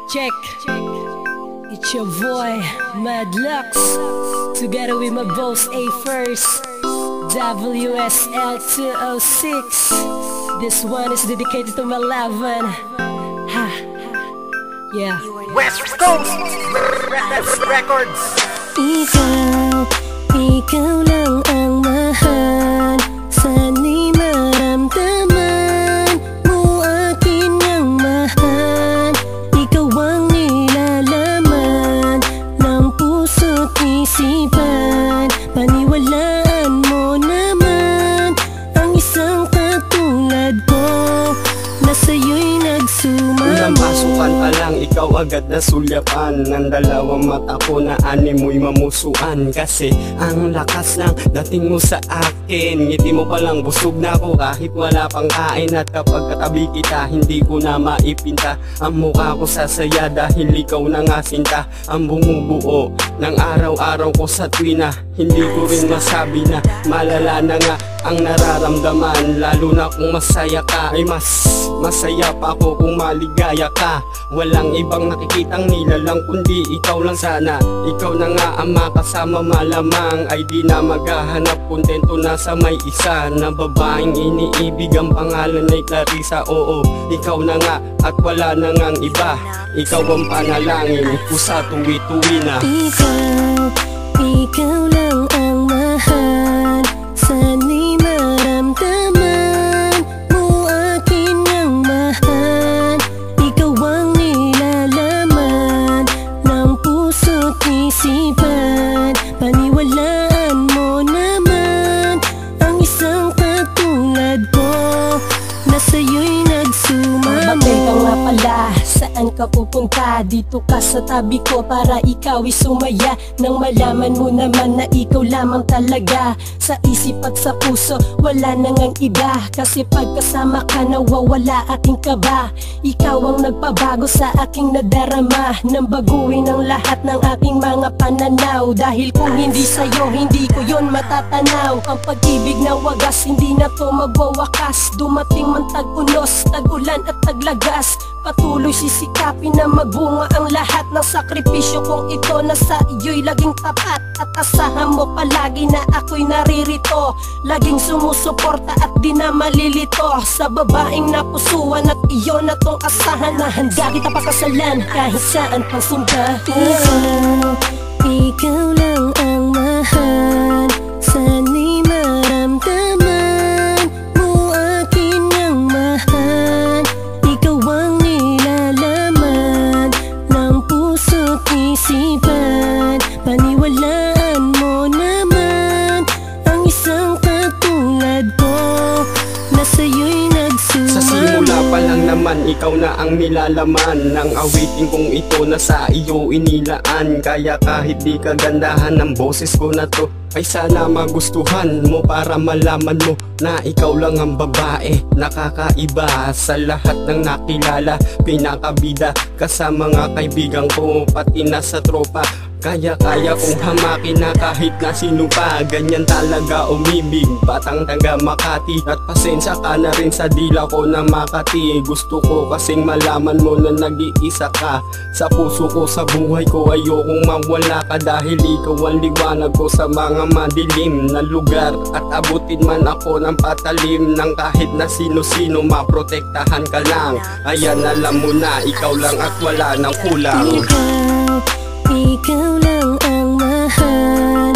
Check. It's your boy, Madlux, together with my boss A-First, WSL206. This one is dedicated to my lover. Ha. Yeah. West Coast Records. Ikaw lang ang mahal. Sana'y maramdaman mo akin ang mahal. Ikaw ang nilalaman ng puso't isipan. Paniwalaan mo naman ang isang katulad ko na sa'yo'y nagsumama. Unang pasukan pa lang, ikaw agad na sulyapan ng dalawang mata ko na animoy mamusuan. Kasi ang lakas ng dating mo sa akin, ngiti mo palang busog na ako kahit wala pang kain. At kapag katabi kita, hindi ko na maipinta ang mukha ko sasaya dahil ikaw na nga sinta. Ang bumubuo ng araw-araw ko sa tuwina, hindi ko rin masabi na malala na nga ang nararamdaman. Lalo na kung masaya ka, ay mas masaya pa ako kung maligaya ka. Walang ibang nakikitang nilalang kundi ikaw lang sana. Ikaw na nga ang makasama, malamang ay di na maghahanap. Kontento na sa may isa na babaeng iniibig. Ang pangalan ay Clarissa. Oo, ikaw na nga at wala na ngang iba. Ikaw ang panalangin ko sa tuwi-tuwi na. Ikaw lang ang mahal. Sana'y maramdaman mo akin ang mahal. Ikaw ang nilalaman ng puso't isipan. Paniwalaan mo naman ang isang katulad ko na sa'yo'y nagsumama. Bakit ka nga pala? Saan ka pupunta? Dito ka sa tabi ko para ikaw sumaya. Nang malaman mo naman na ikaw lamang talaga. Sa isip at sa puso wala na ngang iba. Kasi pagkasama ka nawawala aking kaba. Ikaw ang nagpabago sa aking nadarama, nang baguhin ang lahat ng aking mga pananaw. Dahil kung hindi sa'yo, hindi ko yon matatanaw. Ang pag-ibig na wagas, hindi na to magwawakas. Dumating man tag-unos, tag-ulan at taglagas. Patuloy sisikapin na magbunga ang lahat ng sakripisyo kung ito na sa iyo'y laging tapat. At asahan mo palagi na ako'y naririto, laging sumusuporta at di na malilito sa babaeng napusuan. At iyon na tong asahan na handa kita pakasalan kahit saan pang sumpa. Ikaw lang ang mahal. Sana'y maramdaman mo akin ang mahal. Ikaw ang nilalaman ng puso't isipan. Paniwalaan mo naman ang isang katulad ko na sa'yo'y nagsumama. Sa simula pa lang naman, ikaw na ang nilalaman ng awitin kong ito na sa iyo inilaan. Kaya kahit di kagandahan ng boses ko na to, ay sana magustuhan mo para malaman mo na ikaw lang ang babae nakakaiba sa lahat ng nakilala. Pinakabida ka sa mga kaibigan ko, pati na sa tropa. Kaya kong hamakin na kahit na sino pa. Ganyan talaga umibig, batang taga Makati. At pasensya ka na rin sa dila ko na Makati. Gusto ko kasing malaman mo na nag-iisa ka sa puso ko, sa buhay ko. Ayokong mawala ka dahil ikaw ang liwanag ko sa mga madilim na lugar. At abutin man ako ng patalim ng kahit na sino-sino, maprotektahan ka lang. Ayan, alam mo na, ikaw lang at wala nang kulang. Ikaw lang ang mahal.